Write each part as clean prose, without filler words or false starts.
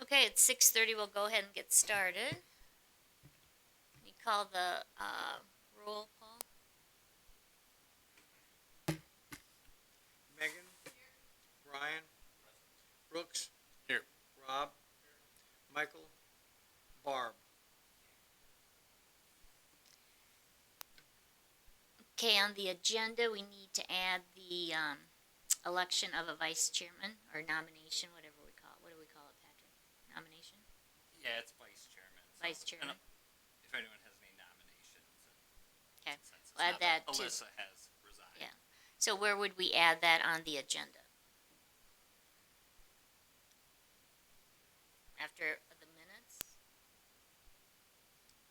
Okay, it's 6:30. We'll go ahead and get started. Can you call the roll, Paul? Megan, Brian, Brooks, Here. Rob, Michael, Barb. Okay, on the agenda, we need to add the election of a vice chairman or nomination, whatever we call it. What do we call it, Patrick? Nomination? Yeah, it's vice chairman. Vice chairman. If anyone has any nominations, Okay, since it's we'll add not that that to. Alyssa has resigned. Yeah. So where would we add that on the agenda? After the minutes?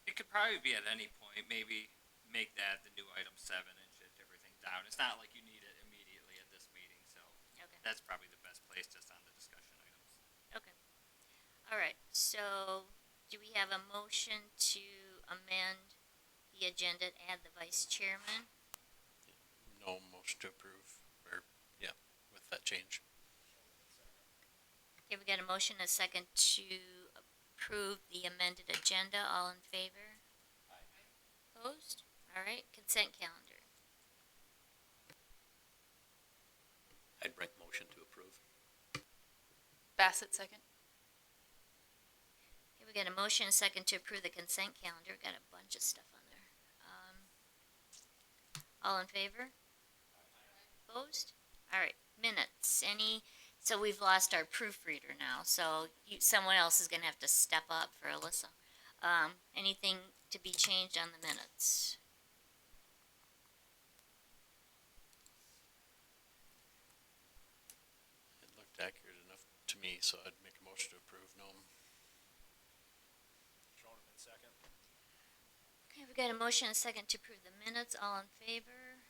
It could probably be at any point. Maybe make that the new item 7 and shift everything down. It's not like you need it immediately at this meeting, so Okay. that's probably the best place just on the discussion items. Okay. All right. So, do we have a motion to amend the agenda to add the vice chairman? No motion to approve, or, yeah, with that change. Okay, we got a motion, a second to approve the amended agenda. All in favor? Aye. Opposed? All right. Consent calendar. I'd break motion to approve. Bassett, second. Okay, we got a motion, a second to approve the consent calendar. Got a bunch of stuff on there. All in favor? Opposed? All right. Minutes. So we've lost our proofreader now. So someone else is going to have to step up for Alyssa. Anything to be changed on the minutes? It looked accurate enough to me, so I'd make a motion to approve. No. Shoneman, second. Okay, we got a motion, a second to approve the minutes. All in favor?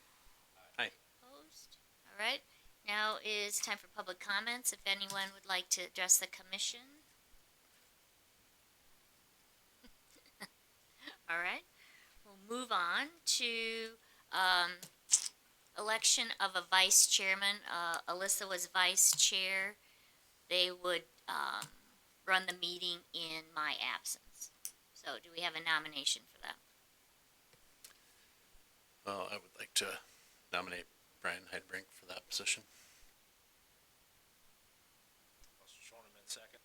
Aye. Opposed? All right. Now is time for public comments. If anyone would like to address the commission. All right. We'll move on to election of a vice chairman. Alyssa was vice chair. They would run the meeting in my absence. So do we have a nomination for that? Well, I would like to nominate Brian Heidbrink for that position. Shoneman, second.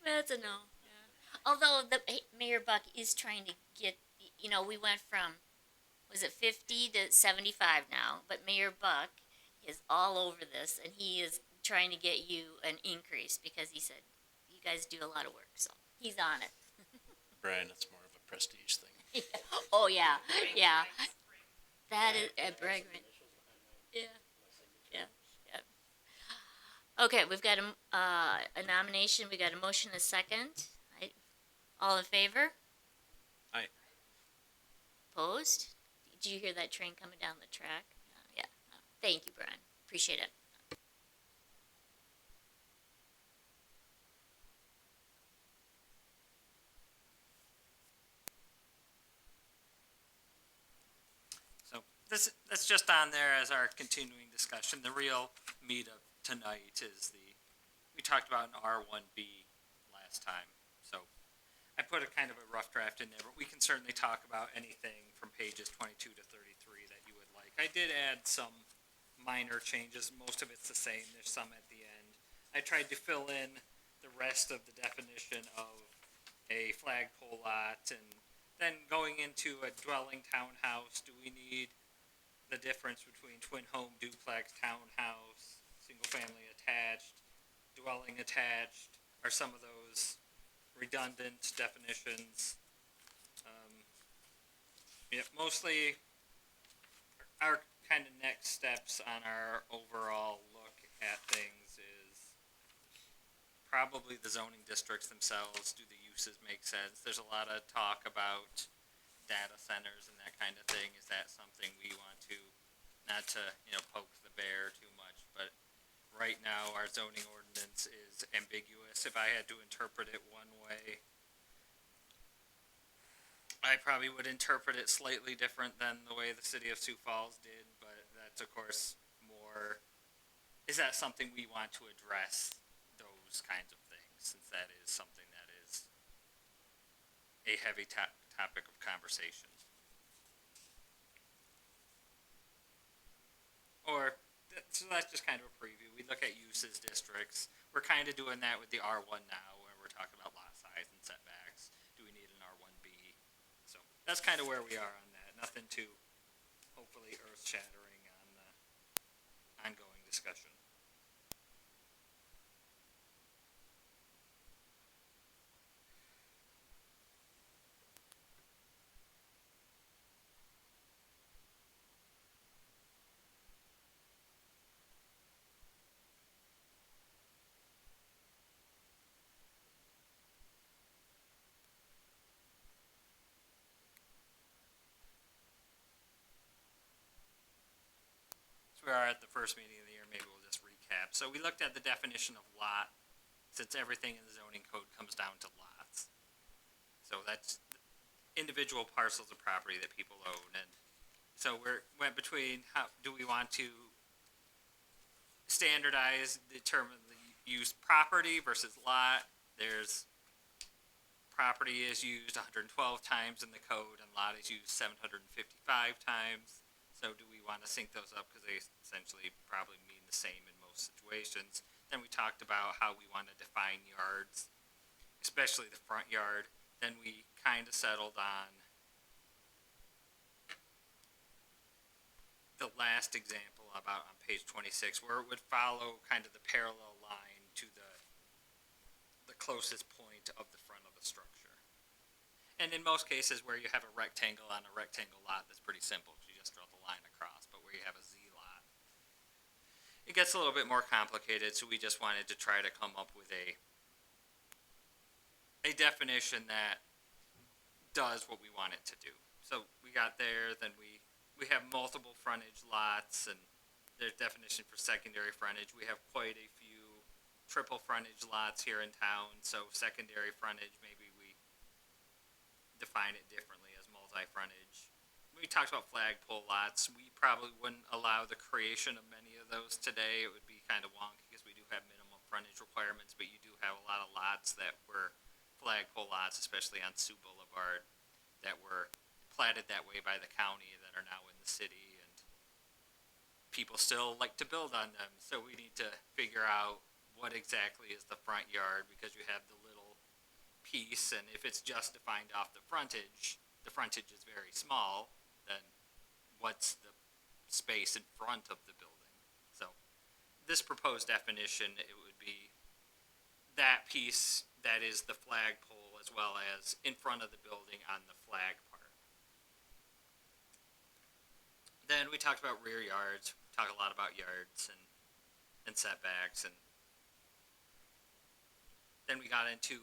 That's a no. Yeah. Although Mayor Buck is trying to get, we went from, was it 50 to 75 now, but Mayor Buck is all over this and he is trying to get you an increase because he said, you guys do a lot of work, so he's on it. Brian, it's more of a prestige thing. Oh, yeah, yeah. That is, Bragg, yeah, yeah, yeah. Okay, we've got a nomination, we got a motion, a second. All in favor? Aye. Opposed? Did you hear that train coming down the track? Yeah. Thank you, Brian. Appreciate it. So that's just on there as our continuing discussion. The real meat of tonight is we talked about an R1B last time. So I put a kind of a rough draft in there, but we can certainly talk about anything from pages 22 to 33 that you would like. I did add some minor changes. Most of it's the same. There's some at the end. I tried to fill in the rest of the definition of a flagpole lot, and then going into a dwelling townhouse. Do we need the difference between twin home, duplex, townhouse, single family attached, dwelling attached? Are some of those redundant definitions? Yeah, mostly our kind of next steps on our overall look at things is probably the zoning districts themselves. Do the uses make sense? There's a lot of talk about data centers and that kind of thing. Is that something we want to, not to, poke the bear too much, but right now our zoning ordinance is ambiguous. If I had to interpret it one way, I probably would interpret it slightly different than the way the city of Sioux Falls did, but that's of course more. Is that something we want to address? Those kinds of things, since that is something that is a heavy topic of conversation. So that's just kind of a preview. We look at uses districts. We're kind of doing that with the R1 now, where we're talking about lot size and setbacks. Do we need an R1B? So that's kind of where we are on that. Nothing too, hopefully, earth-shattering on the ongoing discussion. So we are at the first meeting of the year. Maybe we'll just recap. So we looked at the definition of lot, since everything in the zoning code comes down to lots. So that's individual parcels of property that people own, and so went between how do we want to standardize, determine the use property versus lot. There's property is used 112 times in the code, and lot is used 755 times. So do we want to sync those up because they essentially probably mean the same in most situations? Then we talked about how we want to define yards, especially the front yard. Then we kind of settled on the last example about on page 26, where it would follow kind of the parallel line to the closest point of the front of the structure. And in most cases where you have a rectangle on a rectangle lot, that's pretty simple because you just draw the line across. But where you have a Z lot, it gets a little bit more complicated. So we just wanted to try to come up with a definition that does what we want it to do. So we got there, then we have multiple frontage lots, and there's definition for secondary frontage. We have quite a few triple frontage lots here in town, so secondary frontage, maybe we define it differently as multi-frontage. We talked about flagpole lots. We probably wouldn't allow the creation of many of those today. It would be kind of wonky because we do have minimum frontage requirements, but you do have a lot of lots that were flagpole lots, especially on Sioux Boulevard, that were platted that way by the county that are now in the city, and people still like to build on them. So we need to figure out what exactly is the front yard, because you have the little piece, and if it's just defined off the frontage is very small, then what's the space in front of the building? So this proposed definition, it would be that piece that is the flagpole as well as in front of the building on the flag part. Then we talked about rear yards. We talked a lot about yards and setbacks, and then we got into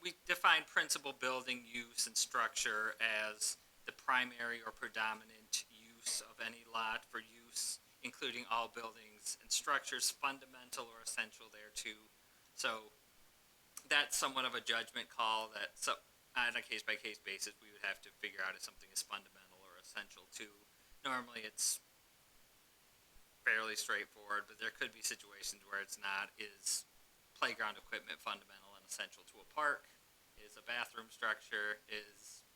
we defined principal building use and structure as the primary or predominant use of any lot for use, including all buildings and structures fundamental or essential thereto. So that's somewhat of a judgment call that on a case-by-case basis we would have to figure out if something is fundamental or essential to. Normally it's fairly straightforward, but there could be situations where it's not. Is playground equipment fundamental and essential to a park? Is a bathroom structure, is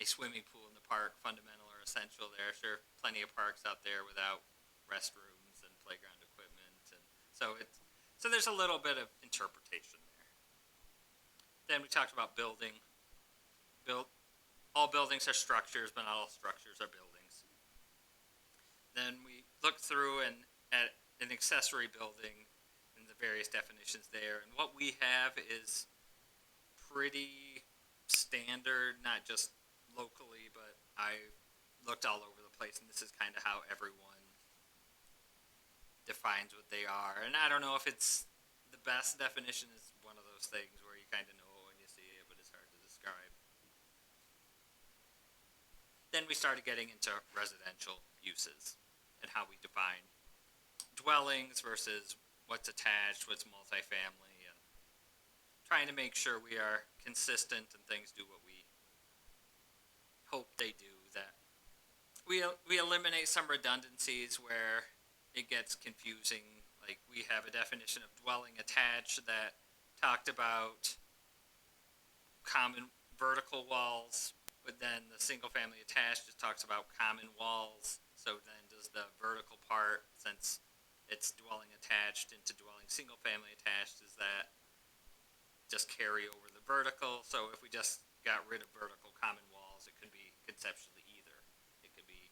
a swimming pool in the park fundamental or essential? There are sure plenty of parks out there without restrooms and playground equipment, and so there's a little bit of interpretation there. Then we talked about building. All buildings are structures, but not all structures are buildings. Then we looked through at an accessory building and the various definitions there. And what we have is pretty standard, not just locally, but I looked all over the place, and this is kind of how everyone defines what they are. And I don't know if it's the best definition. Is one of those things where you kind of know it when you see it, but it's hard to describe. Then we started getting into residential uses and how we define dwellings versus what's attached, what's multifamily, and trying to make sure we are consistent and things do what we hope they do, that we eliminate some redundancies where it gets confusing. Like, we have a definition of dwelling attached that talked about common vertical walls, but then the single family attached just talks about common walls. So then does the vertical part, since it's dwelling attached into dwelling single family attached, does that just carry over the vertical? So if we just got rid of vertical common walls, it could be conceptually either. It could be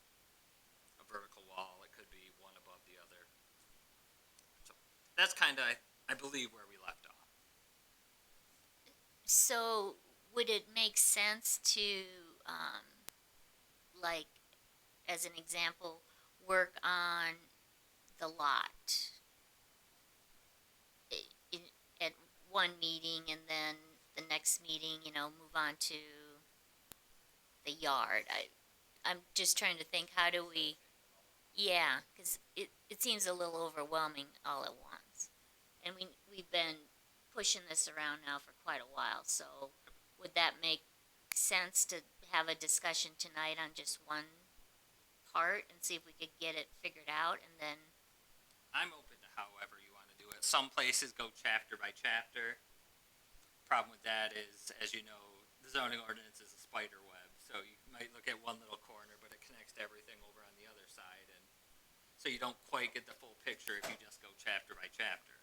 a vertical wall, it could be one above the other. So that's kind of, I believe, where we left off. So would it make sense to, like, as an example, work on the lot at one meeting, and then the next meeting, move on to the yard? I'm just trying to think, how do we, yeah, because it seems a little overwhelming all at once. And we've been pushing this around now for quite a while, so would that make sense to have a discussion tonight on just one part and see if we could get it figured out, and then, I'm open to however you want to do it. Some places go chapter by chapter. Problem with that is, as you know, the zoning ordinance is a spider web. So you might look at one little corner, but it connects to everything over on the other side. And so you don't quite get the full picture if you just go chapter by chapter.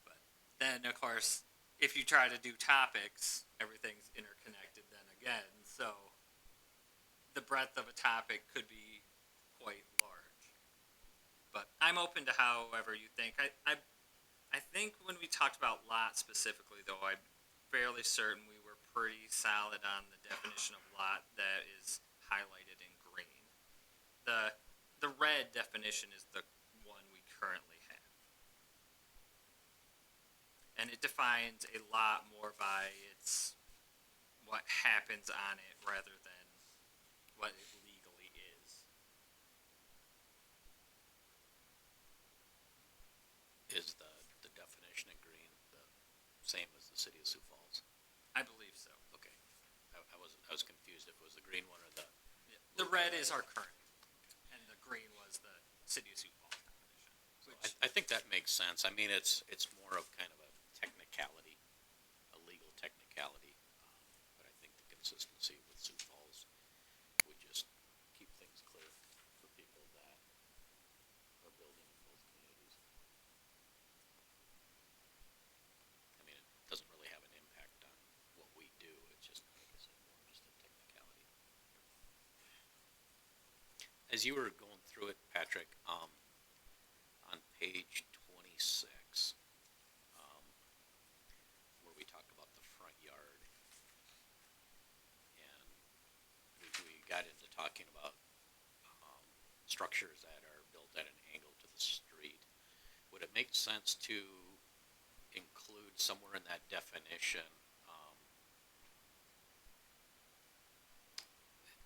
But then, of course, if you try to do topics, everything's interconnected then again. So the breadth of a topic could be quite large. But I'm open to however you think. I think when we talked about lot specifically, though, I'm fairly certain we were pretty solid on the definition of lot that is highlighted in green. The red definition is the one we currently have. And it defines a lot more by its what happens on it rather than what it legally is. Is the definition in green the same as the city of Sioux Falls? I believe so. Okay. I was confused if it was the green one or the. Yeah. The red is our current, and the green was the city of Sioux Falls definition. Which, I think that makes sense. I mean, it's more of kind of a technicality, a legal technicality. But I think the consistency with Sioux Falls would just keep things clear for people that are building in both communities. I mean, it doesn't really have an impact on what we do. It's just, like I said, more just a technicality. As you were going through it, Patrick, on page 26, where we talk about the front yard, and we got into talking about structures that are built at an angle to the street. Would it make sense to include somewhere in that definition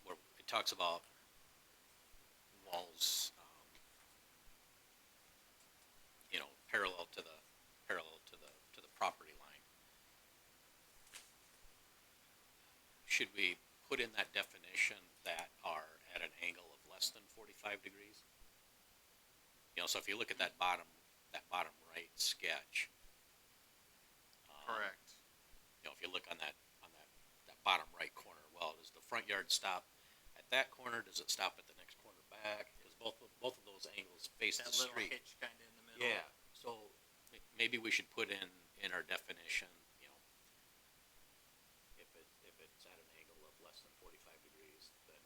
where it talks about walls, parallel to the property line? Should we put in that definition that are at an angle of less than 45 degrees? So if you look at that bottom right sketch. correct. If you look on that bottom right corner, well, does the front yard stop at that corner? Does it stop at the next corner back? Because both of those angles face That the little street. hitch kind of in the middle. Yeah. So maybe we should put in our definition, if it's at an angle of less than 45 degrees, then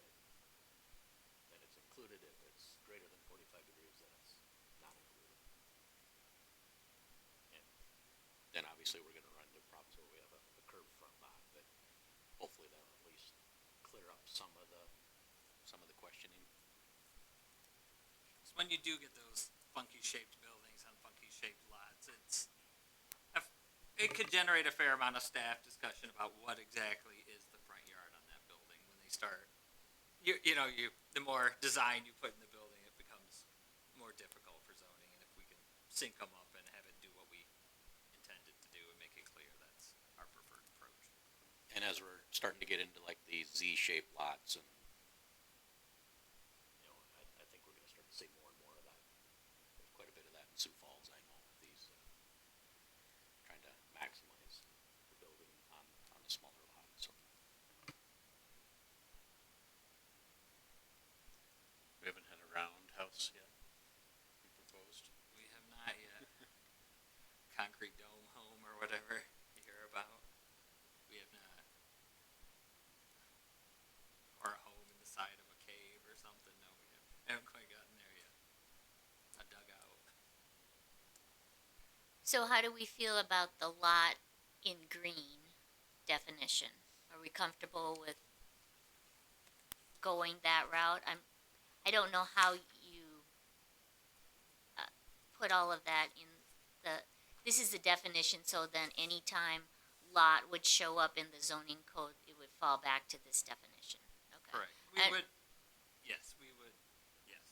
it's included. If it's greater than 45 degrees, then it's not included. And then obviously we're going to run into problems where we have a curved front lot, but hopefully that'll at least clear up some of the questioning. So when you do get those funky shaped buildings on funky shaped lots, it could generate a fair amount of staff discussion about what exactly is the front yard on that building when they start. The more design you put in the building, it becomes more difficult for zoning. And if we can sync them up and have it do what we intended to do and make it clear, that's our preferred approach. And as we're starting to get into like these Z-shaped lots and, you know, I think we're gonna start to see more and more of that. There's quite a bit of that in Sioux Falls, I know, with these, trying to maximize the building on the smaller lot, so. We haven't had a roundhouse yet. We proposed. We have not yet. Concrete dome home or whatever you hear about. We have not. Or a home in the side of a cave or something. No, we haven't quite gotten there yet. A dugout. So how do we feel about the lot in green definition? Are we comfortable with going that route? I don't know how you put all of that in this is the definition, so then anytime lot would show up in the zoning code, it would fall back to this definition. Okay. Correct. We And- would, yes, we would, yes.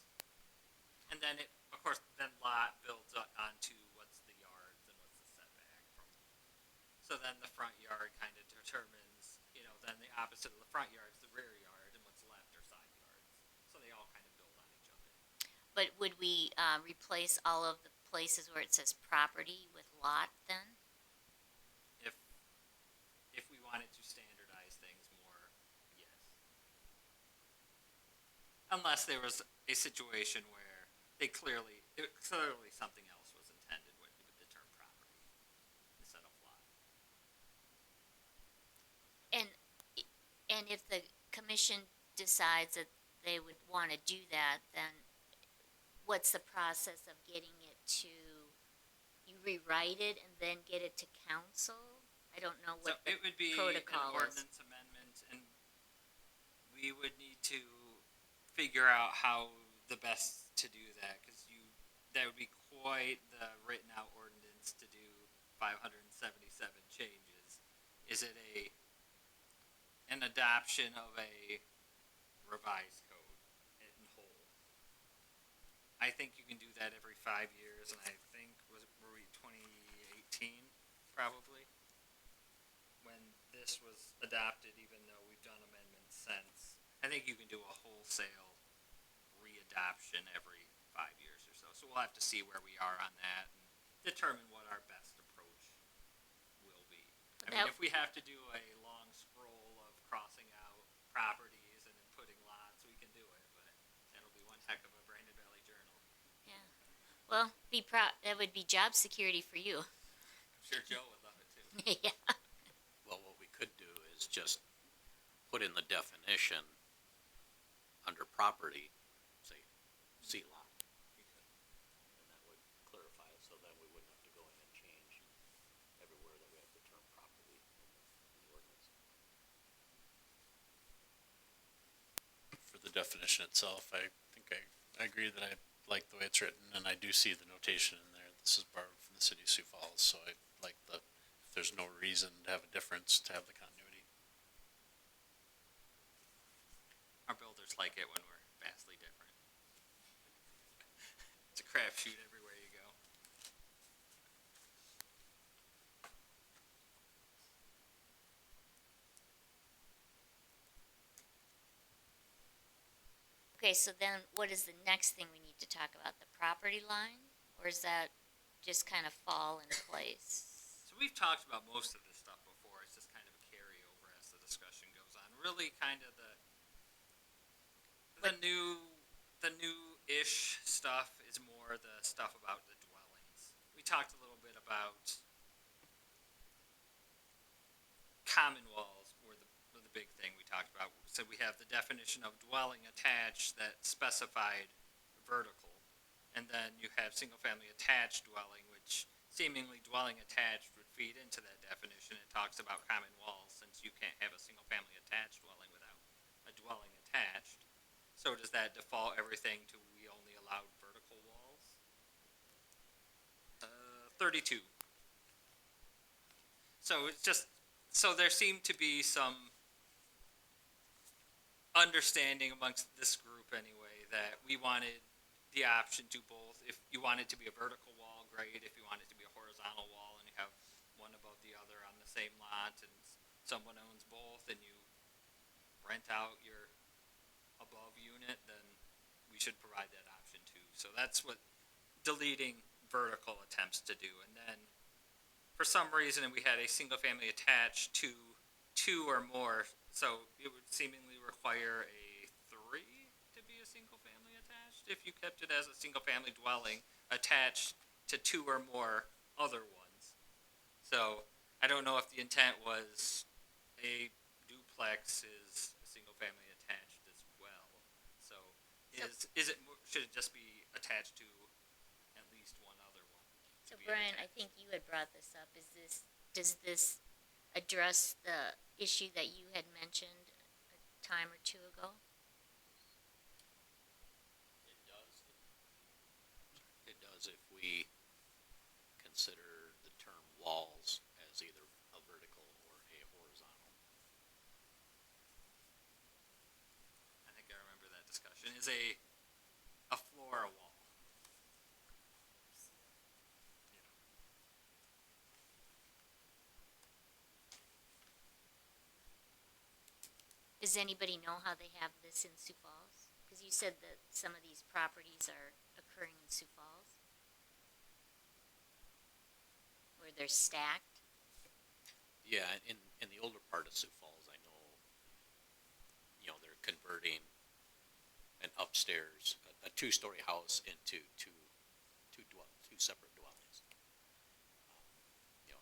And then it, of course, then lot builds up onto what's the yards and what's the setback from. So then the front yard kind of determines, you know, then the opposite of the front yard is the rear yard, and what's left are side yards. So they all kind of build on each other. But would we replace all of the places where it says property with lot then? If we wanted to standardize things more, yes. Unless there was a situation where clearly something else was intended with the term property instead of lot. And if the commission decides that they would want to do that, then what's the process of getting it to, you rewrite it and then get it to council? I don't know So what the it would be an protocol is. ordinance amendment, and we would need to figure out how the best to do that, because that would be quite the written out ordinance to do 577 changes. Is it an adoption of a revised code in whole? I think you can do that every 5 years, and I think were we 2018 probably when this was adopted, even though we've done amendments since. I think you can do a wholesale readoption every 5 years or so. So we'll have to see where we are on that and determine what our best approach will be. I mean, if we have to do a long scroll of crossing out properties and then putting lots, we can do it, but that'll be one heck of a Brandon Valley Journal. Yeah. Well, that would be job security for you. I'm sure Joe would love it too. Yeah. Well, what we could do is just put in the definition under property, say, C lot. And that would clarify it, so then we wouldn't have to go in and change everywhere that we have the term property in the ordinance. For the definition itself, I think I agree that I like the way it's written, and I do see the notation in there. This is borrowed from the city of Sioux Falls, so I like if there's no reason to have a difference, to have the continuity. Our builders like it when we're vastly different. It's a crapshoot everywhere you go. Okay, so then what is the next thing we need to talk about? The property line? Or is that just kind of fall in place? So we've talked about most of this stuff before. It's just kind of a carryover as the discussion goes on. Really, kind of the new-ish stuff is more the stuff about the dwellings. We talked a little bit about common walls were the big thing we talked about. So we have the definition of dwelling attached that specified vertical. And then you have single-family attached dwelling, which seemingly dwelling attached would feed into that definition. It talks about common walls, since you can't have a single-family attached dwelling without a dwelling attached. So does that default everything to we only allowed vertical walls? 32. So it's just, so there seemed to be some understanding amongst this group anyway, that we wanted the option to both, if you want it to be a vertical wall, great. If you want it to be a horizontal wall and you have one above the other on the same lot and someone owns both and you rent out your above unit, then we should provide that option too. So that's what deleting vertical attempts to do. And then for some reason we had a single family attached to two or more, so it would seemingly require a three to be a single family attached if you kept it as a single family dwelling attached to two or more other ones. So I don't know if the intent was a duplex is a single family attached as well. So should it just be attached to at least one other one? So be Brian, I attached? think you had brought this up. Does this address the issue that you had mentioned a time or two ago? It does. It does if we consider the term walls as either a vertical or a horizontal. I think I remember that discussion. Is a floor a wall? Does anybody know how they have this in Sioux Falls? Because you said that some of these properties are occurring in Sioux Falls, where they're stacked. Yeah, in the older part of Sioux Falls, I know, they're converting an upstairs, a two-story house into two separate dwellings.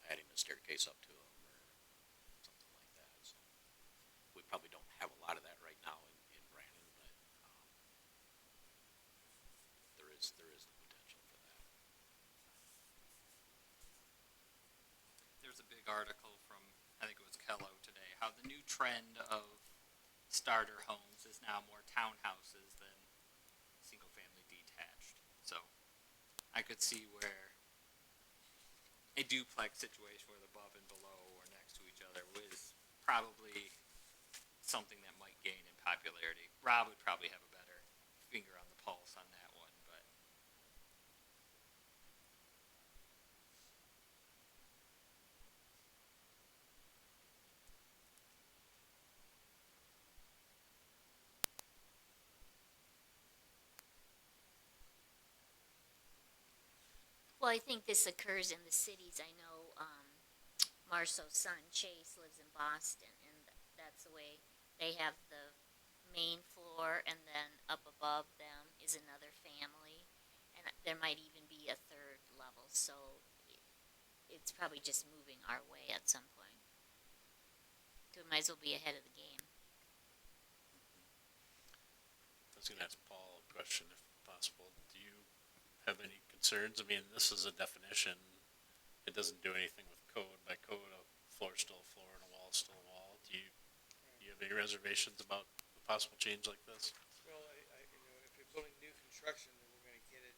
Adding a staircase up to them or something like that. So we probably don't have a lot of that right now in Brandon, but there is the potential for that. There's a big article from, I think it was Kello today, how the new trend of starter homes is now more townhouses than single family detached. So I could see where a duplex situation where the above and below or next to each other was probably something that might gain in popularity. Rob would probably have a better finger on the pulse on that one, but Well, I think this occurs in the cities. I know Marceau's son Chase lives in Boston, and that's the way they have the main floor, and then up above them is another family, and there might even be a third level. So it's probably just moving our way at some point. So we might as well be ahead of the game. I was gonna ask Paul a question if possible. Do you have any concerns? I mean, this is a definition. It doesn't do anything with code. By code, a floor is still a floor and a wall is still a wall. Do you have any reservations about a possible change like this? Well, if you're building new construction, then we're gonna get it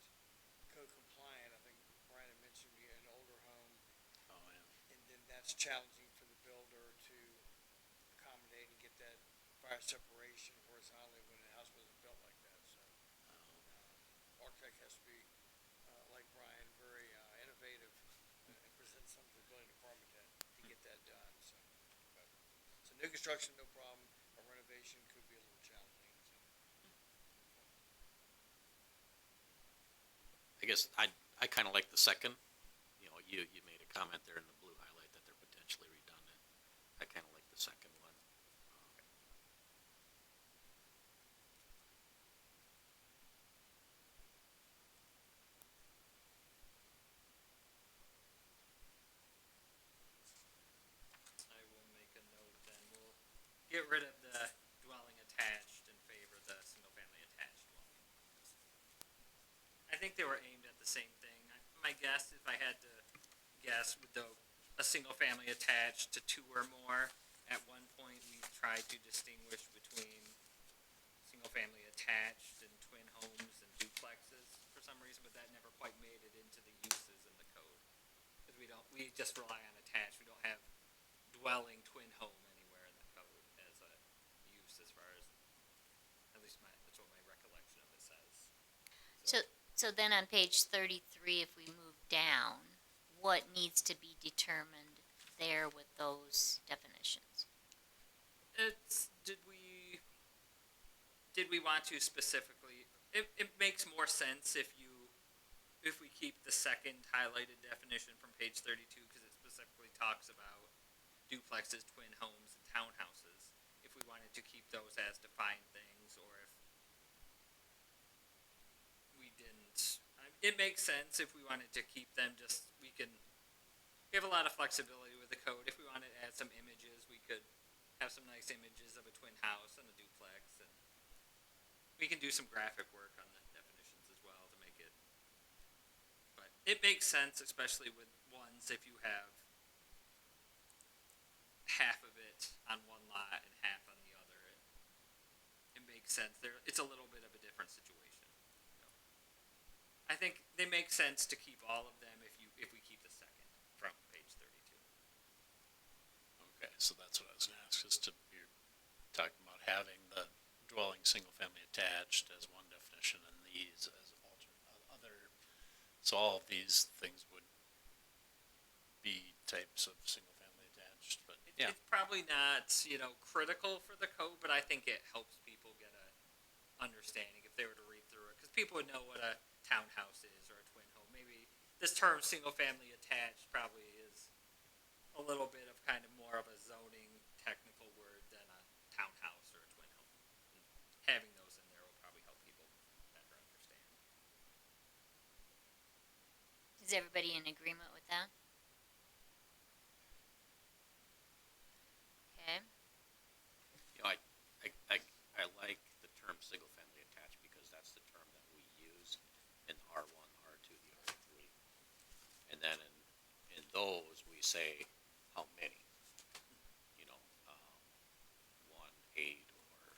code compliant. I think Brian had mentioned we had an older home, Oh, yeah. and then that's challenging for the builder to accommodate and get that fire separation horizontally when a house wasn't built like that, so. Architect has to be, like Brian, very innovative and present something to the building department to get that done, so. But, so new construction, no problem, a renovation could be a little challenging, so. I guess I kind of like the second. You made a comment there in the blue highlight that they're potentially redundant. I kind of like the second one. I will make a note then. We'll get rid of the dwelling attached and favor the single family attached dwelling. I think they were aimed at the same thing. My guess, if I had to guess, would a single family attached to two or more, at one point we tried to distinguish between single family attached and twin homes and duplexes for some reason, but that never quite made it into the uses in the code. Because we just rely on attached. We don't have dwelling twin home anywhere in the code as a use, as far as at least that's what my recollection of it says. So then on page 33, if we move down, what needs to be determined there with those definitions? did we want to specifically, it makes more sense if we keep the second highlighted definition from page 32, because it specifically talks about duplexes, twin homes, and townhouses. If we wanted to keep those as defined things, or if we didn't, it makes sense if we wanted to keep them. Just we have a lot of flexibility with the code. If we wanted to add some images, we could have some nice images of a twin house and a duplex, and we can do some graphic work on the definitions as well to make it. But it makes sense, especially with ones, if you have half of it on one lot and half on the other. It makes sense. It's a little bit of a different situation. So, I think they make sense to keep all of them if we keep the second from page 32. Okay, so that's what I was gonna ask, is you're talking about having the dwelling single-family attached as one definition and these as other, so all of these things would be types of single-family attached, but yeah. It's probably not, critical for the code, but I think it helps people get a understanding if they were to read through it, because people would know what a townhouse is or a twin home. Maybe this term single-family attached probably is a little bit of kind of more of a zoning technical word than a townhouse or a twin home. And having those in there will probably help people better understand. Is everybody in agreement with that? Okay. I like the term single-family attached because that's the term that we use in R1, R2, the R3. And then in those, we say how many, 1, 8, or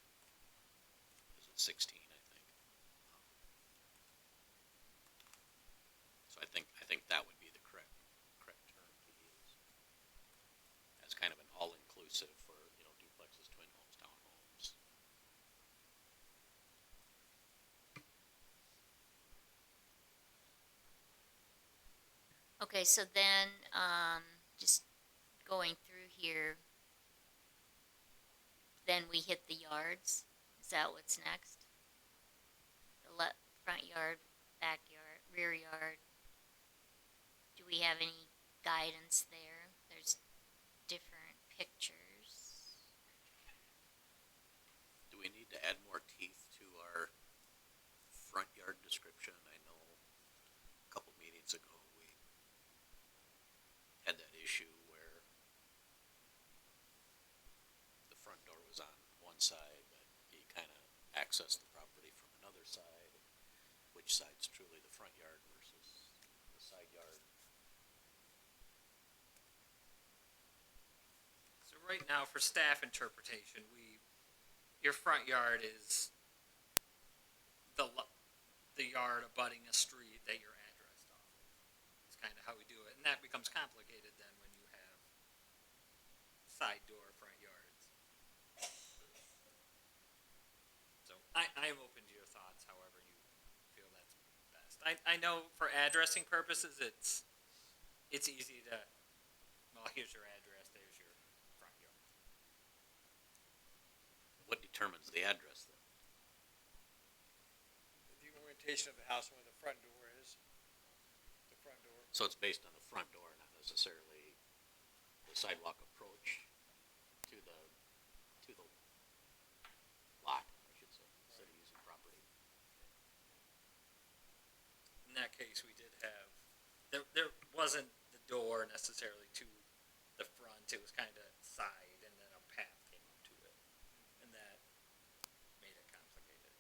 is it 16, I think. So I think that would be the correct term to use as kind of an all-inclusive for, duplexes, twin homes, townhomes. Okay, so then, just going through here, then we hit the yards. Is that what's next? The front yard, backyard, rear yard. Do we have any guidance there? There's different pictures. Do we need to add more teeth to our front yard description? I know a couple meetings ago we had that issue where the front door was on one side, but you kind of access the property from another side. Which side's truly the front yard versus the side yard? So right now, for staff interpretation, your front yard is the yard abutting a street that you're addressed off of. It's kind of how we do it, and that becomes complicated then when you have side door front yards. So I am open to your thoughts, however you feel that's best. I know for addressing purposes, it's easy to, well, here's your address, there's your front yard. What determines the address then? The orientation of the house and where the front door is. The front door. So it's based on the front door, not necessarily the sidewalk approach to the lot, I should say, instead of using property. In that case, we did have, there wasn't the door necessarily to the front, it was kind of side, and then a path came up to it, and that made it complicated.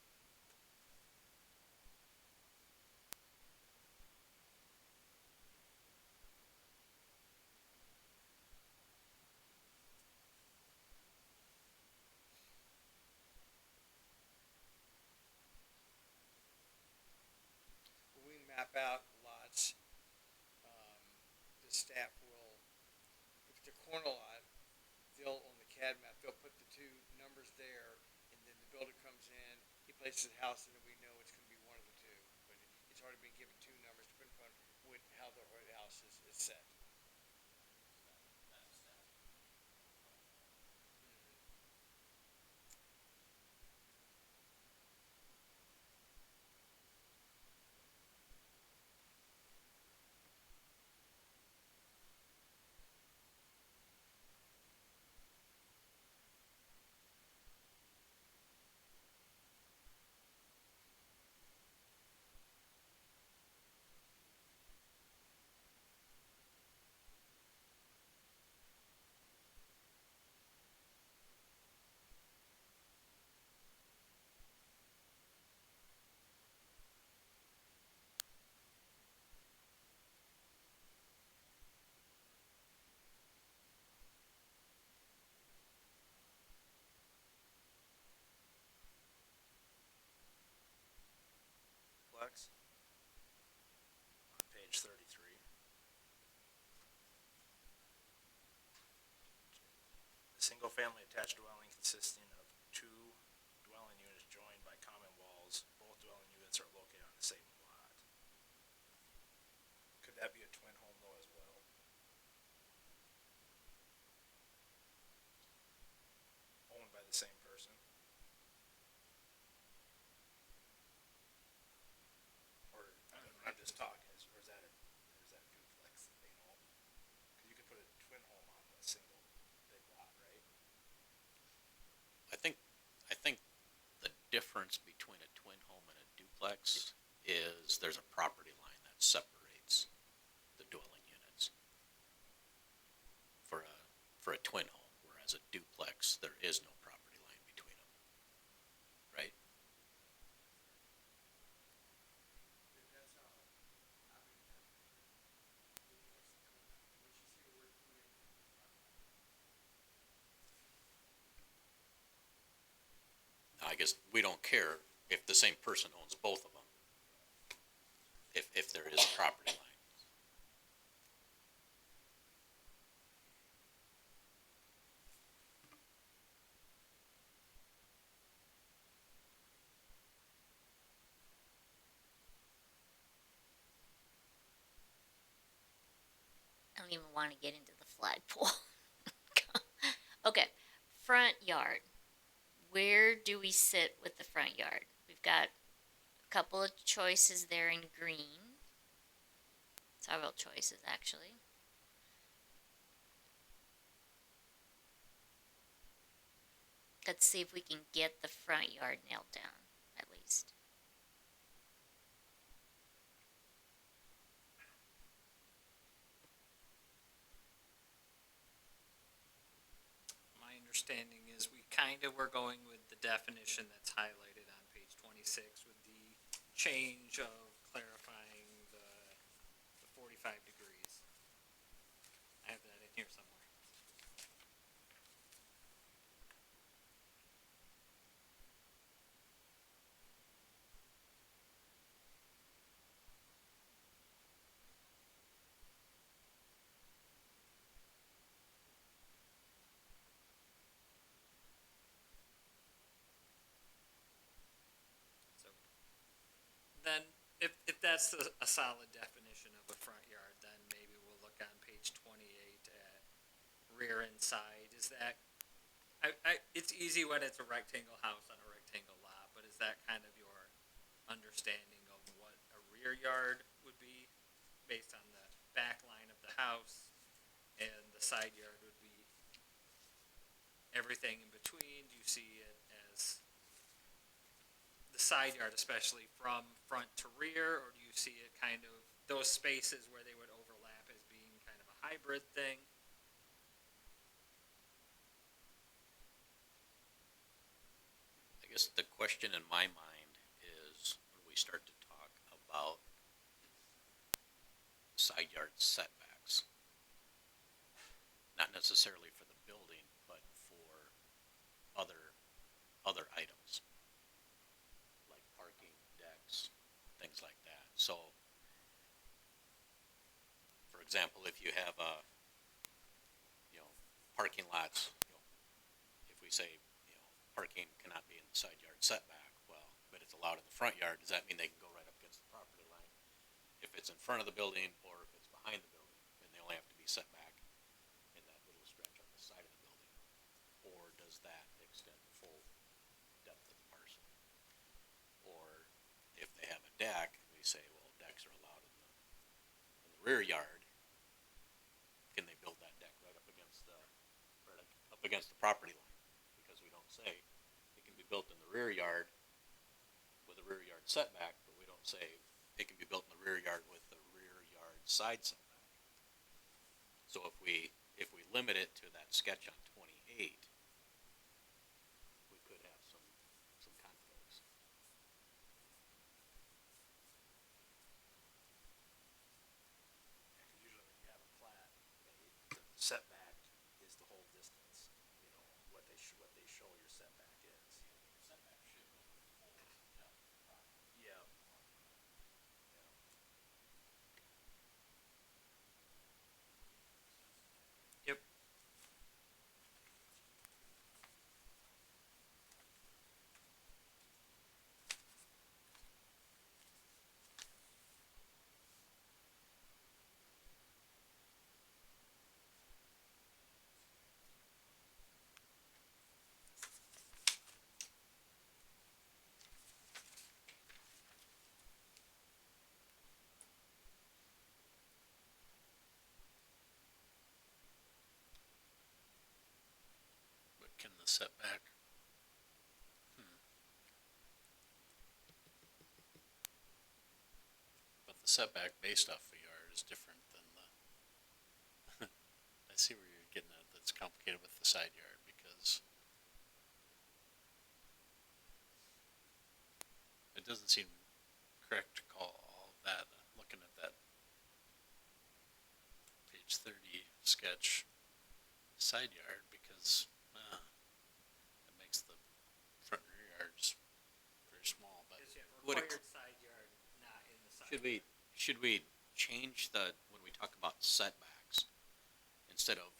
When we map out lots, the staff will, if it's a corner lot, they'll, on the CAD map, they'll put the two numbers there, and then the builder comes in, he places the house, and then we know it's gonna be one of the two. But it's already been given two numbers, depending upon how the house is set. single-family attached dwelling consisting of two dwelling units joined by common walls. Both dwelling units are located on the same lot. Could that be a twin home though as well? Owned by the same person? Or, I don't know, I'm just talking, or is that a duplex, you know? Cause you could put a twin home on a single big lot, right? I think the difference between a twin home and a duplex is there's a property line that separates the dwelling units. For a twin home, whereas a duplex, there is no property line between them. Right? Now, I guess we don't care if the same person owns both of them. If there is a property line. I don't even want to get into the flagpole. Okay, front yard. Where do we sit with the front yard? We've got a couple of choices there in green. Several choices, actually. Let's see if we can get the front yard nailed down, at least. My understanding is we kind of were going with the definition that's highlighted on page 26 with the change of clarifying the 45 degrees. I have that in here somewhere. So then, if that's a solid definition of a front yard, then maybe we'll look on page 28 at rear and side. Is that, it's easy when it's a rectangle house on a rectangle lot, but is that kind of your understanding of what a rear yard would be based on the back line of the house, and the side yard would be everything in between? Do you see it as the side yard, especially from front to rear, or do you see it kind of those spaces where they would overlap as being kind of a hybrid thing? I guess the question in my mind is when we start to talk about side yard setbacks, not necessarily for the building, but for other items like parking, decks, things like that. So, for example, if you have parking lots, if we say, parking cannot be in the side yard setback, well, but it's allowed in the front yard, does that mean they can go right up against the property line? If it's in front of the building or if it's behind the building, then they only have to be set back in that little stretch on the side of the building. Or does that extend the full depth of the parcel? Or if they have a deck, and we say, well, decks are allowed in the rear yard, can they build that deck right up against the property line? Because we don't say it can be built in the rear yard with a rear yard setback, but we don't say it can be built in the rear yard with the rear yard side setback. So if we limit it to that sketch on 28, we could have some conflicts. Because usually when you have a plat, the setback is the whole distance, what they show your setback is. Setback should go with the full depth of the property. Yeah. Yep. the setback. But the setback based off a yard is different than the, I see where you're getting at, that's complicated with the side yard, because it doesn't seem correct to call all of that, looking at that page 30 sketch, side yard, because, that makes the front and rear yards very small, but Would it- Required side yard, not in the side. Should we change when we talk about setbacks, instead of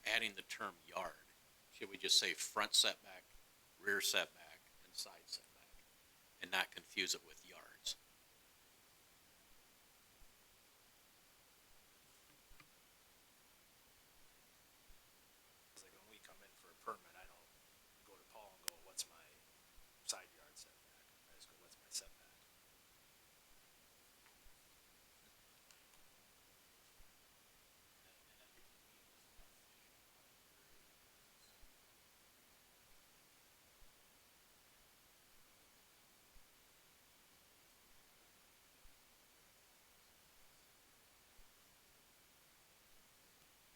adding the term yard, should we just say front setback, rear setback, and side setback, and not confuse it with yards? It's like when we come in for a permit, I don't go to Paul and go, what's my side yard setback? I just go, what's my setback?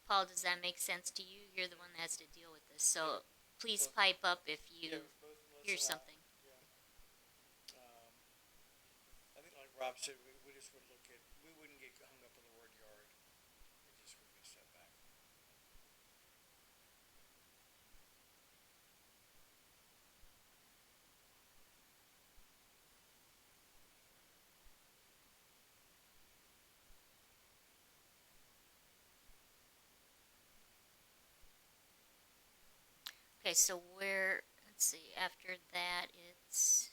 Paul, does that make sense to you? You're the one that has to deal with this, so please pipe up if you Yeah, both of us hear allow- something. Yeah. I think like Rob said, we just would look at, we wouldn't get hung up on the word yard. It just would be a setback. Okay, so let's see, after that, it's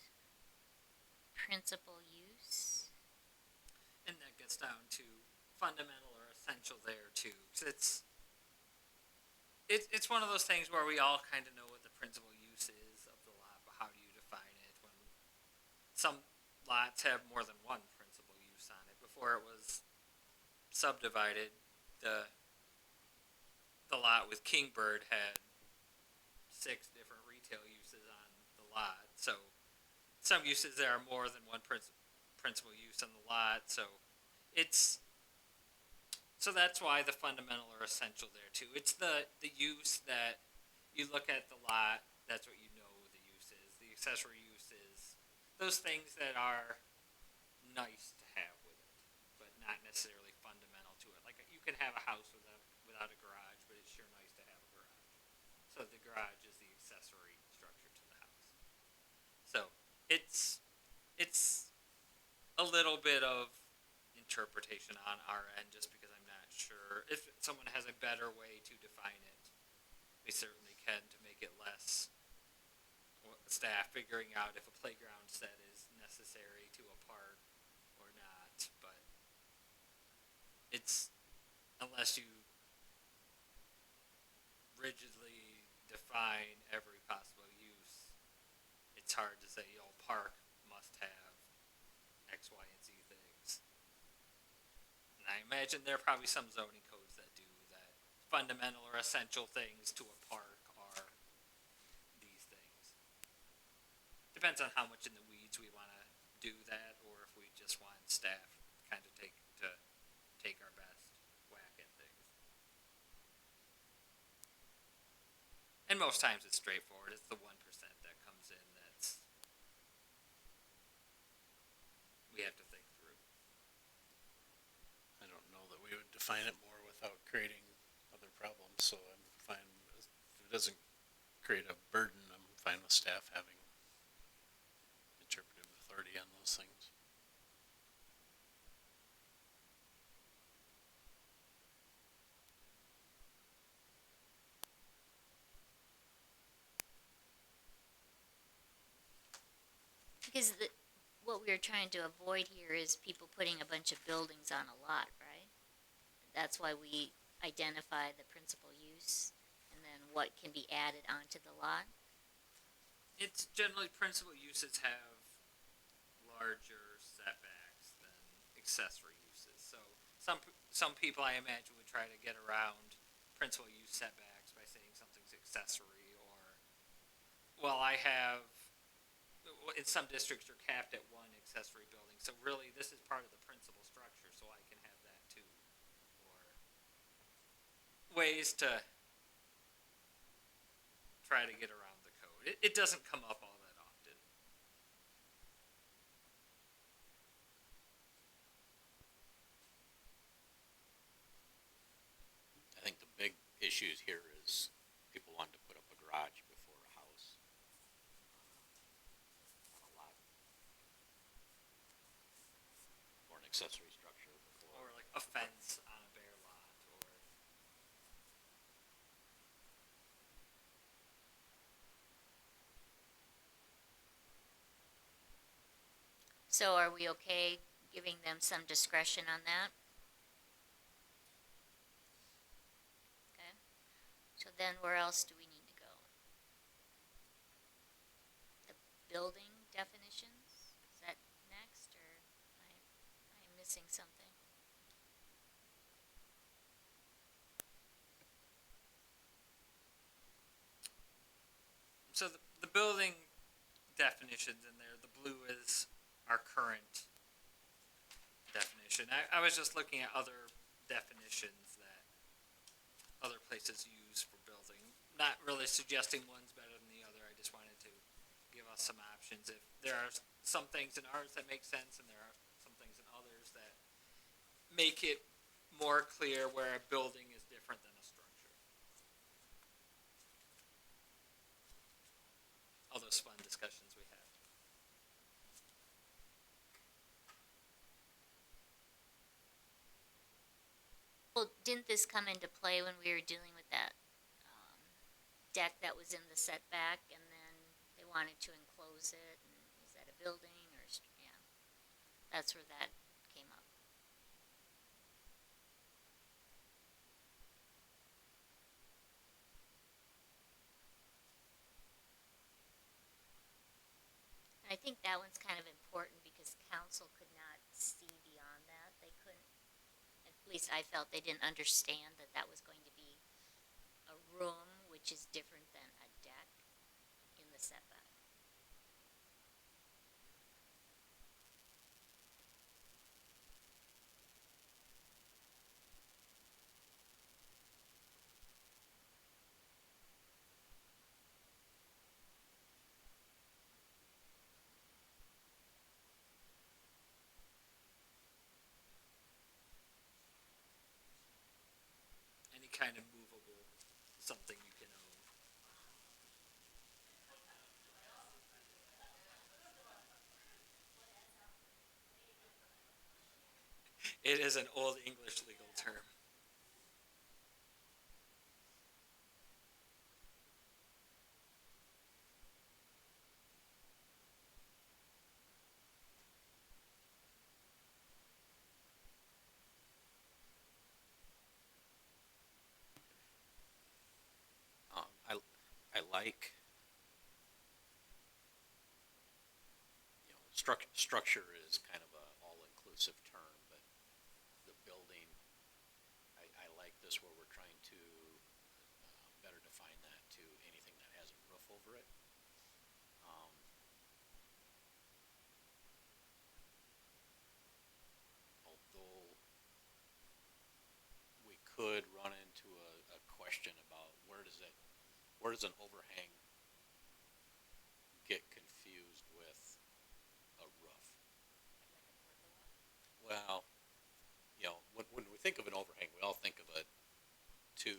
principal use. And that gets down to fundamental or essential there too. 'Cause it's one of those things where we all kind of know what the principal use is of the lot, but how do you define it when some lots have more than one principal use on it? Before it was subdivided, the lot with Kingbird had 6 different retail uses on the lot. So some uses there are more than one principal use on the lot. So that's why the fundamental or essential there too. It's the use that you look at the lot. That's what you know the use is. The accessory use is those things that are nice to have with it, but not necessarily fundamental to it. Like you can have a house without a garage, but it's sure nice to have a garage. So the garage is the accessory structure to the house. So it's a little bit of interpretation on our end, just because I'm not sure if someone has a better way to define it. We certainly can, to make it less staff figuring out if a playground set is necessary to a park or not. But it's, unless you rigidly define every possible use, it's hard to say, park must have X, Y, and Z things. And I imagine there are probably some zoning codes that do that. Fundamental or essential things to a park are these things. Depends on how much in the weeds we want to do that, or if we just want staff kind of take our best whack at things. And most times it's straightforward. It's the 1% that comes in that's we have to think through. I don't know that we would define it more without creating other problems, so I'm fine, if it doesn't create a burden, I'm fine with staff having interpretive authority on those things. Because what we are trying to avoid here is people putting a bunch of buildings on a lot, right? That's why we identify the principal use and then what can be added onto the lot. It's generally principal uses have larger setbacks than accessory uses. So some people I imagine would try to get around principal use setbacks by saying something's accessory or well, I have, in some districts are capped at one accessory building, so really this is part of the principal structure, so I can have that too. Or ways to try to get around the code. It doesn't come up all that often. I think the big issues here is people wanting to put up a garage before a house on a lot, or an accessory structure before. Or like a fence on a bare lot, or So are we okay giving them some discretion on that? Okay. So then where else do we need to go? The building definitions? Is that next, or I'm missing something? so the building definitions in there. The blue is our current definition. I was just looking at other definitions that other places use for building. Not really suggesting one's better than the other. I just wanted to give us some options. If there are some things in ours that make sense, and there are some things in others that make it more clear where a building is different than a structure. All those fun discussions we had. Well, didn't this come into play when we were dealing with that deck that was in the setback, and then they wanted to enclose it? And is that a building or yeah? That's where that came up. And I think that one's kind of important because council could not see beyond that. They couldn't. At least I felt they didn't understand that that was going to be a room, which is different than a deck in the setback. Any kind of movable, something you can own. It is an old English legal term. I like, structure is kind of a all-inclusive term, but the building, I like this where we're trying to better define that to anything that has a roof over it. Although we could run into a question about where does an overhang get confused with a roof? Well, when we think of an overhang, we all think of a 2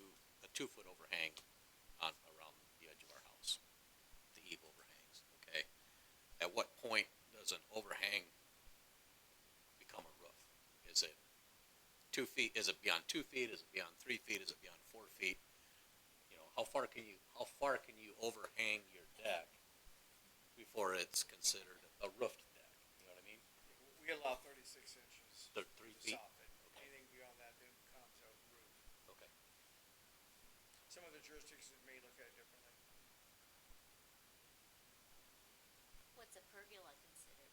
foot overhang around the edge of our house, the eave overhangs. Okay, at what point does an overhang become a roof? Is it 2 feet? Is it beyond 2 feet? Is it beyond 3 feet? Is it beyond 4 feet? How far can you overhang your deck before it's considered a roofed deck? You know what I mean? We allow 36 inches The to 3 feet. soffit. Anything beyond that then becomes a roof. Okay. Some of the jurisdictions may look at it differently. What's a pergola considered?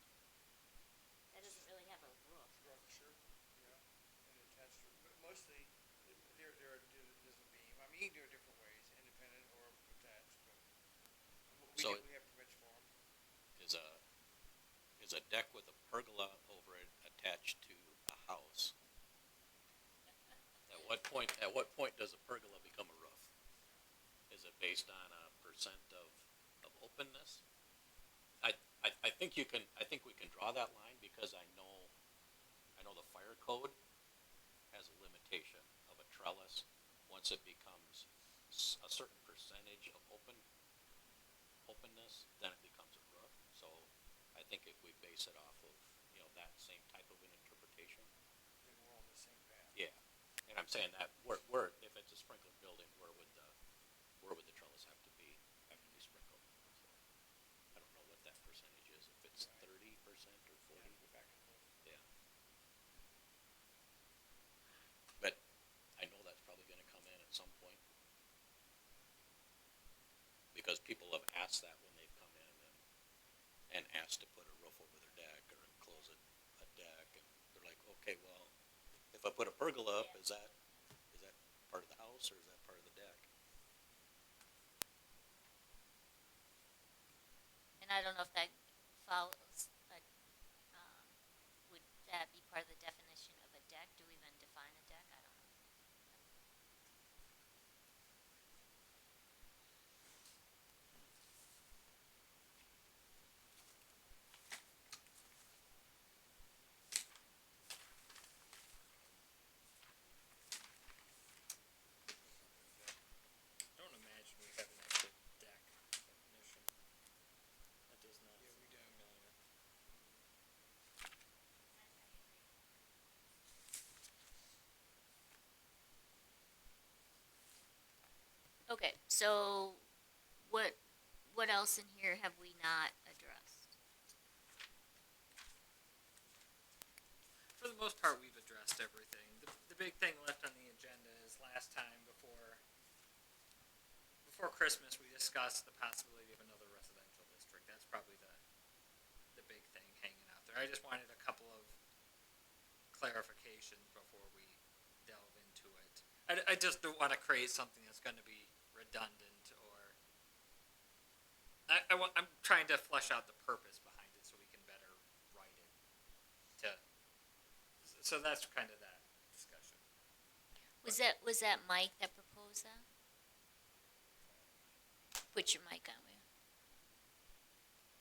That doesn't really have a roof. Structure, yeah, and attached to, but mostly there's a beam. I mean, you can do it different ways, independent or attached, but we So we deck with a pergola over it attached to a house, at what point does a pergola become a roof? Is it based on a percent of openness? I think you can, I think we can draw that line because I know the fire code has a limitation of a trellis. Once it becomes a certain percentage of openness, then it becomes a roof. So I think if we base it off of, that same type of an interpretation. Then we're on the same path. Yeah. And I'm saying that if it's a sprinkler building, where would the trellis have to be sprinkled? So I don't know what that percentage is, if it's Right. 30% or 40. Go back and look. Yeah. But I know that's probably gonna come in at some point. Because people have asked that when they've come in and asked to put a roof over their deck or enclose a deck, and they're like, okay, well, if I put a pergola up, is that part of the house or is that part of the deck? And I don't know if that follows, but, would that be part of the definition of a deck? Do we even define a deck? I don't know. I don't imagine we have an actual deck definition. That does not. Yeah, we don't. Familiar. Okay, so what else in here have we not addressed? For the most part, we've addressed everything. The big thing left on the agenda is last time before Christmas, we discussed the possibility of another residential district. That's probably the big thing hanging out there. I just wanted a couple of clarifications before we delve into it. I just don't want to create something that's going to be redundant, or I'm trying to flesh out the purpose behind it so we can better write it. So that's kind of that discussion. Was that Mike that proposed that? Put your mic on, will you?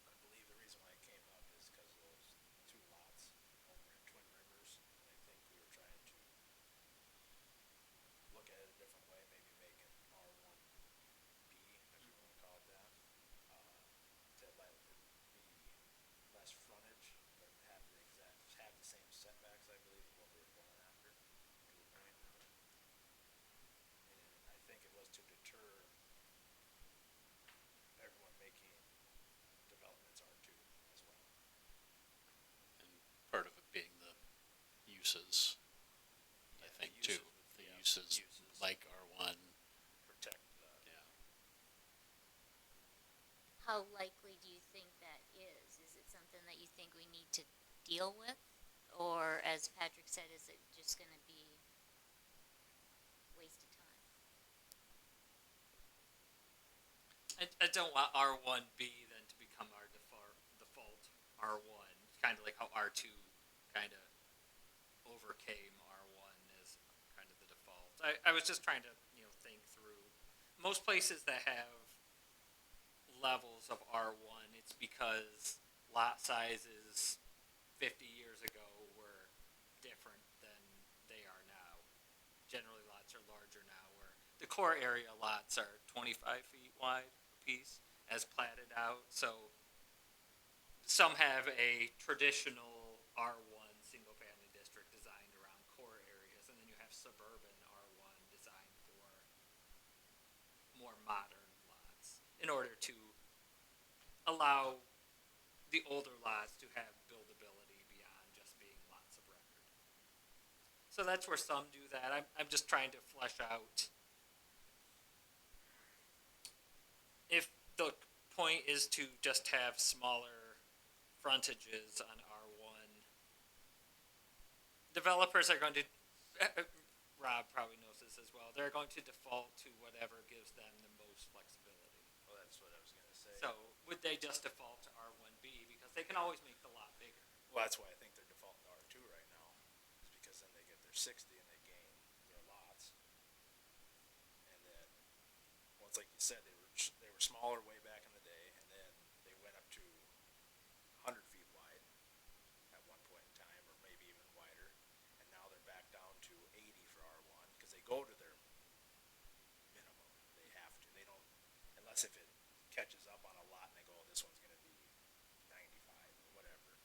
I believe the reason why it came up is because of those two lots over in Twin Rivers, and I think we were trying to look at it a different way, maybe make it R1B, if you wanna call it that, to let it be less frontage, but have the same setbacks, I believe, of what we were going after, to a point. And I think it was to deter everyone making developments R2 as well. And part of it being the uses, I Yeah, think, the too. The uses like R1, protect the. yeah. How likely do you think that is? Is it something that you think we need to deal with? Or, as Patrick said, is it just gonna be waste of time? I don't want R1B then to become our default R1. Kind of like how R2 kind of overcame R1 as kind of the default. I was just trying to think through. Most places that have levels of R1, it's because lot sizes 50 years ago were different than they are now. Generally, lots are larger now, where the core area lots are 25 feet wide apiece as platted out. So some have a traditional R1 single family district designed around core areas, and then you have suburban R1 designed for more modern lots in order to allow the older lots to have buildability beyond just being lots of record. So that's where some do that. I'm just trying to flesh out if the point is to just have smaller frontages on R1. Developers are going to, Rob probably knows this as well, they're going to default to whatever gives them the most flexibility. Well, that's what I was gonna say. So would they just default to R1B because they can always make the lot bigger? Well, that's why I think they're defaulting to R2 right now, is because then they get their 60 and they gain their lots. And then, well, it's like you said, they were smaller way back in the day, and then they went up to 100 feet wide at one point in time, or maybe even wider. And now they're back down to 80 for R1 because they go to their minimum. They have to. They don't, unless if it catches up on a lot and they go, oh, this one's going to be 95 or whatever.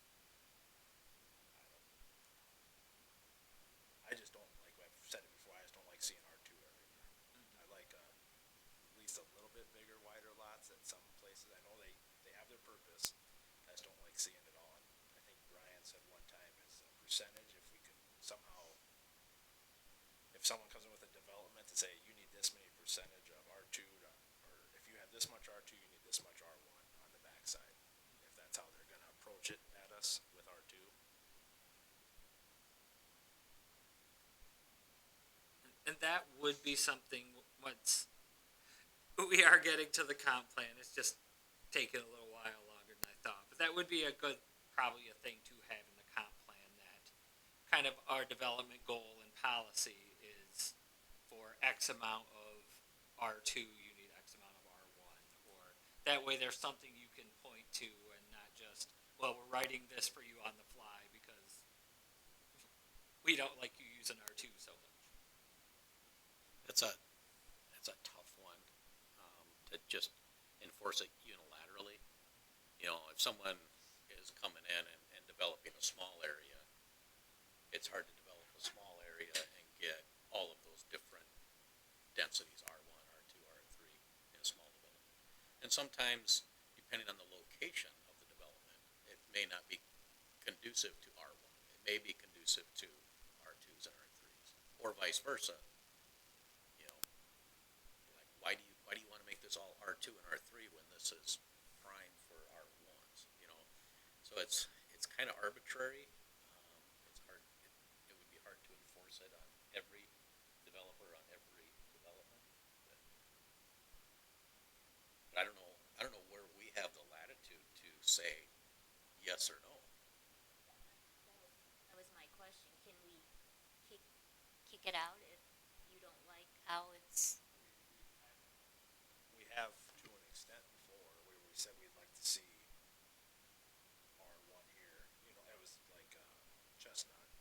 I just don't like. I've said it before. I just don't like seeing R2 everywhere. I like at least a little bit bigger, wider lots at some places. I know they have their purpose. I just don't like seeing it all. And I think Brian said one time is a percentage. If we could somehow, if someone comes in with a development to say you need this many percentage of R2 to, or if you have this much R2, you need this much R1 on the backside. If that's how they're going to approach it at us with R2. And that would be something once we are getting to the comp plan. It's just taking a little while longer than I thought. But that would be a good, probably a thing to have in the comp plan, that kind of our development goal and policy is for X amount of R2, you need X amount of R1. Or that way there's something you can point to and not just, well, we're writing this for you on the fly because we don't like you using R2 so much. That's a tough one, to just enforce it unilaterally. You know, if someone is coming in and developing a small area, it's hard to develop a small area and get all of those different densities, R1, R2, R3, in a small development. And sometimes, depending on the location of the development, it may not be conducive to R1. It may be conducive to R2s and R3s, or vice versa. Why do you want to make this all R2 and R3 when this is prime for R1s? You know, so it's kind of arbitrary. It's hard. It would be hard to enforce it on every developer on every development. But I don't know. I don't know where we have the latitude to say yes or no. That was my question. Can we kick it out if you don't like how it's? We have to an extent before where we said we'd like to see R1 here. You know, it was like Chestnut.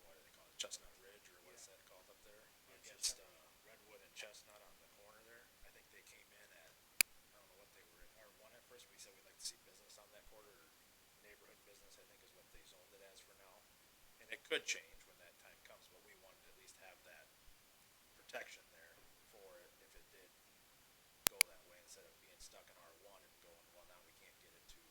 What do they call it? Chestnut Ridge, or what's that called up there? Against Redwood and Chestnut on the corner there. I think they came in at, I don't know what they were in R1 at first. We said we'd like to see business on that corner, or neighborhood business, I think is what they zoned it as for now. And it could change when that time comes, but we wanted to at least have that protection there for it if it did go that way, instead of being stuck in R1 and going, well, now we can't get it to,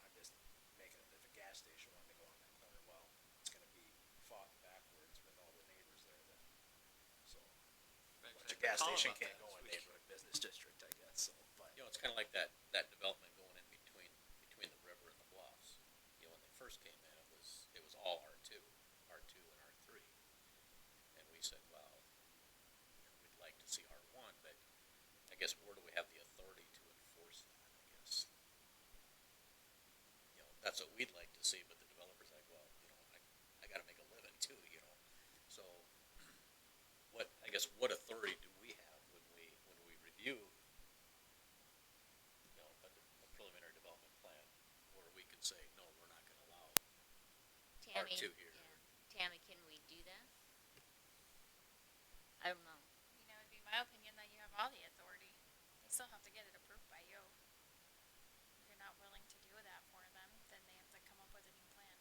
I'm just making it, if a gas station wanted to go on that corner, well, it's going to be fought backwards with all the neighbors there then. So, Right, which a I gas recall station about can't that go in this week. neighborhood business district, I guess, so, but. You know, it's kind of like that development going in between the river and the bluffs. You know, when they first came in, it was all R2 and R3, and we said, well, you know, we'd like to see R1, but I guess where do we have the authority to enforce that? I guess, you know, that's what we'd like to see, but the developer's like, well, you know, I got to make a living too, you know, so what authority do we have when we review, you know, a preliminary development plan where we can say, no, we're not going to allow Tammy, R2 here. yeah. Tammy, can we do that? I don't know. I mean, it would be my opinion that you have all the authority. They still have to get it approved by you. If you're not willing to do that for them, then they have to come up with a new plan.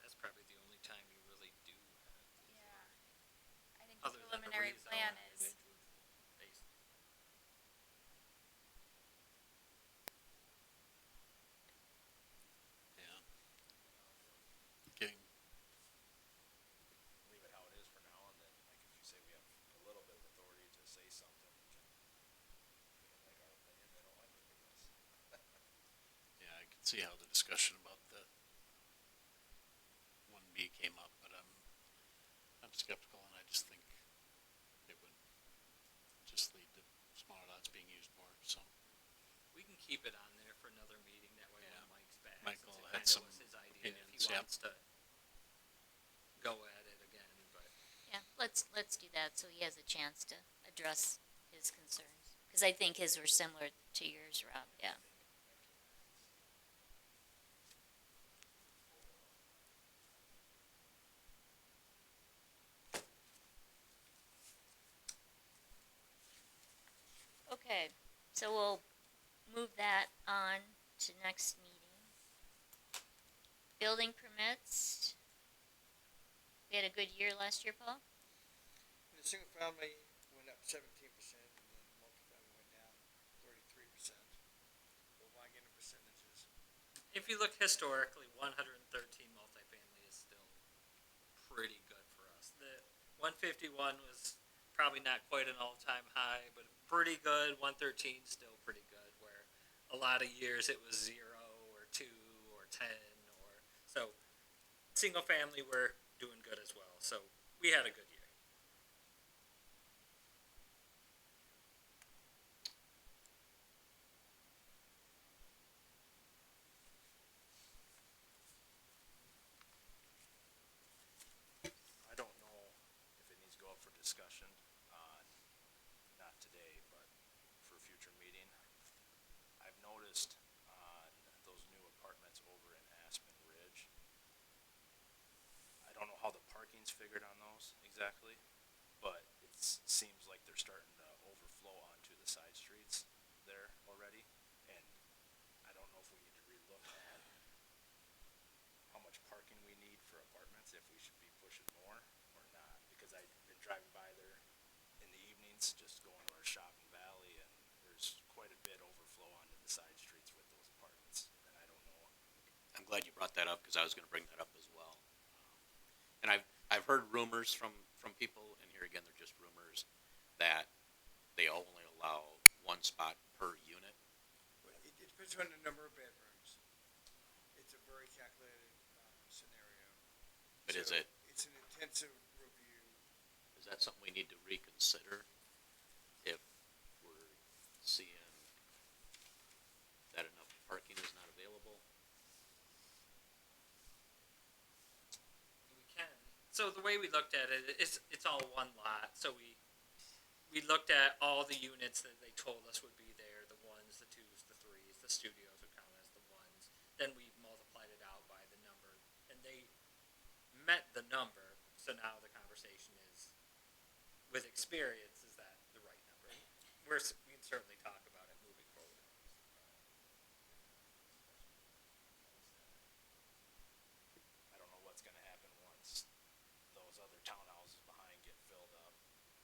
That's probably the only time you really do have the Yeah. authority. I think the Other than a preliminary rezone plan on an is, individual basis. Yeah. Getting, Leave it how it is for now, and then, like, if you say we have a little bit of authority to say something, they don't like our opinion, they don't like it, I guess. yeah, I can see how the discussion about the 1B came up, but I'm skeptical, and I just think it would just lead to smaller lots being used more, so. We can keep it on there for another meeting to Michael since it had kinda some was his idea, if opinions, he yeah. wants to go at it again, but. Yeah, let's do that so he has a chance to address his concerns. Because I think his were similar to yours, Rob. Yeah. Okay, so we'll move that on to next meeting. Building permits. We had a good year last year, Paul. And the single family went up 17%, and then multifamily went down 33%. But why get in percentages? If you look historically, 113 multifamily is still pretty good for us. The 151 was probably not quite an all-time high, but pretty good. 113 still pretty good. Where a lot of years it was 0 or 2 or 10 or so. Single family, we're doing good as well. So we had a good year. I don't know if it needs to go up for discussion on, not today, but for a future meeting. I've noticed on those new apartments over in Aspen Ridge, I don't know how the parking's figured on those exactly, but it seems like they're starting to overflow onto the side streets there already. And I don't know if we need to relook at how much parking we need for apartments, if we should be pushing more or not, because I've been driving by there in the evenings, just going to our shop in Valley, and there's quite a bit overflow onto the side streets with those apartments, and I don't know. I'm glad you brought that up because I was going to bring that up as well. And I've heard rumors from people, and here again they're just rumors, that they only allow one spot per unit. It depends on the number of bedrooms. It's a very calculated scenario. But is So it, It's an intensive review. is that something we need to reconsider if we're seeing that enough parking is not available? We can. So the way we looked at it, it's all one lot. So we looked at all the units that they told us would be there, the ones, the twos, the threes, the studios would count as the ones. Then we multiplied it out by the number, and they met the number. So now the conversation is, with experience, is that the right number? We can certainly talk about it moving forward. I don't know what's gonna happen once those other townhouses behind get filled up,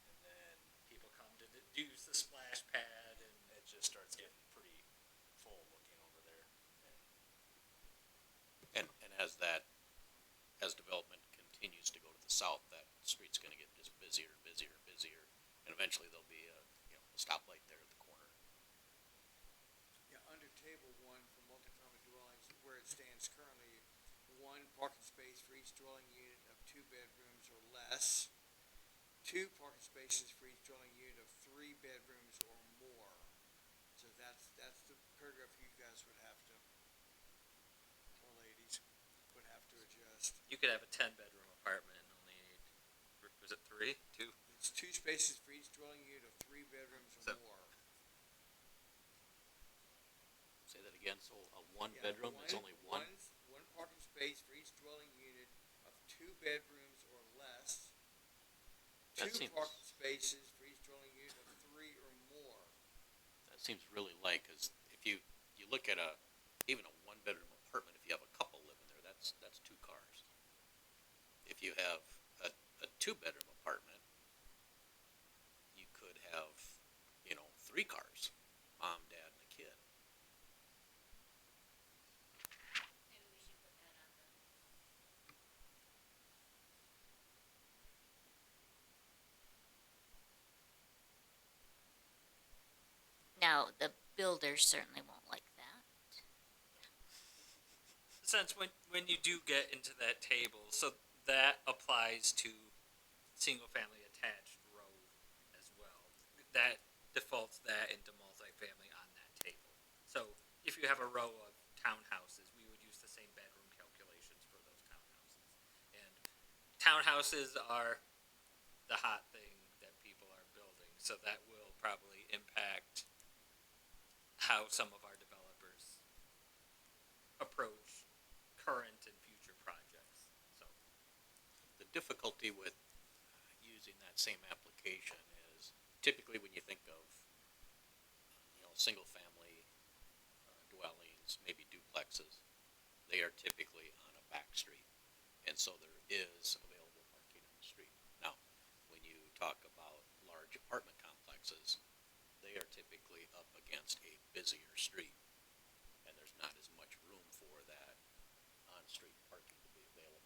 and then People come to use the splash pad, and it just starts getting pretty full looking over there. And as development continues to go to the south, that street's gonna get just busier and busier and busier, and eventually there'll be a stoplight there at the corner. Yeah, under table one for multifamily dwellings, where it stands currently, one parking space for each dwelling unit of 2 bedrooms or less, 2 parking spaces for each dwelling unit of 3 bedrooms or more. So that's the paragraph you guys would have to, or ladies, would have to adjust. you could have a 10-bedroom apartment and only need, was it 3? 2? It's 2 spaces for each dwelling unit of 3 bedrooms or So- more. Say that again, so a one Yeah, bedroom is only one? One parking space for each dwelling unit of 2 bedrooms or less. That 2 seems- parking spaces for each dwelling unit of 3 or more. That seems really light, cause if you look at even a one bedroom apartment, if you have a couple living there, that's 2 cars. If you have a 2 bedroom apartment, you could have, 3 cars, mom, dad, and a kid. Maybe we should put that on the. Now, the builders certainly won't like that. Since when you do get into that table, so that applies to single-family attached row as well. That defaults that into multifamily on that table. So if you have a row of townhouses, we would use townhouses are the hot thing that people are building, so that will probably impact how some of our developers approach current and future projects. So The difficulty with using that same application is typically when you think of, single family dwellings, maybe duplexes, they are typically on a back street. And so there is available parking on the street. Now, when you talk about large apartment complexes, they are typically up against a busier street. And there's not as much room for that on-street parking to be available.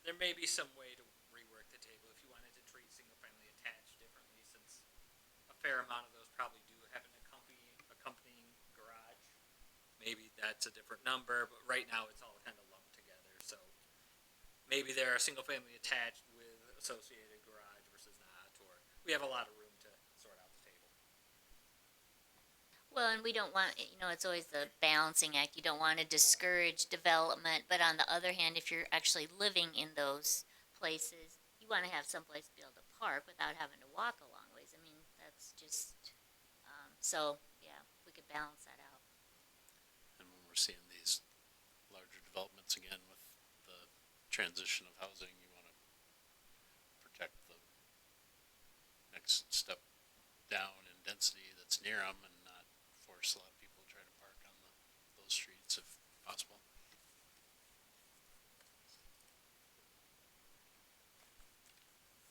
there may be some way to rework the table if you wanted to treat single family attached differently, since a fair amount of those probably do have an accompanying garage. Maybe that's a different number, but right now it's all kind of lumped together. So maybe they're a single family attached with associated garage versus not, or we have a lot of room to sort out the table. Well, and we don't want, it's always the balancing act. You don't want to discourage development, but on the other hand, if you're actually living in those places, you want to have someplace to be able to park without having to walk a long ways. I mean, that's just, so, yeah, we could balance that out. And when we're seeing these larger developments again with the transition of housing, you want to protect the next step down in density that's near them and not force a lot of people to try to park on those streets if possible.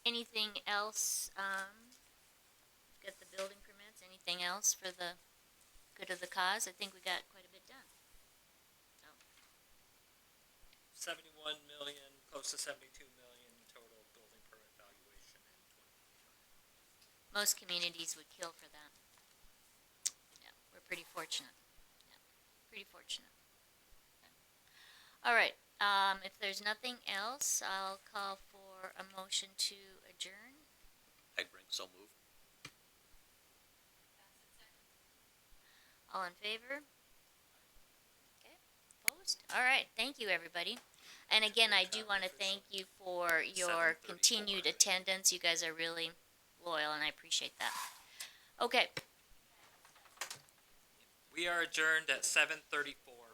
Anything else, got the building permits, anything else for the good of the cause? I think we got quite a bit done. 71 million, close to 72 million total building permit valuation in 2025. Most communities would kill for that. Yeah, we're pretty fortunate. Yeah, pretty fortunate. Okay. All right, if there's nothing else, I'll call for a motion to adjourn. I'd bring so move. All in favor? Okay, opposed? All right, thank you, everybody. And again, I do want to thank you for your 7:34. continued attendance. You guys are really loyal, and I appreciate that. Okay, We are adjourned at 7:34.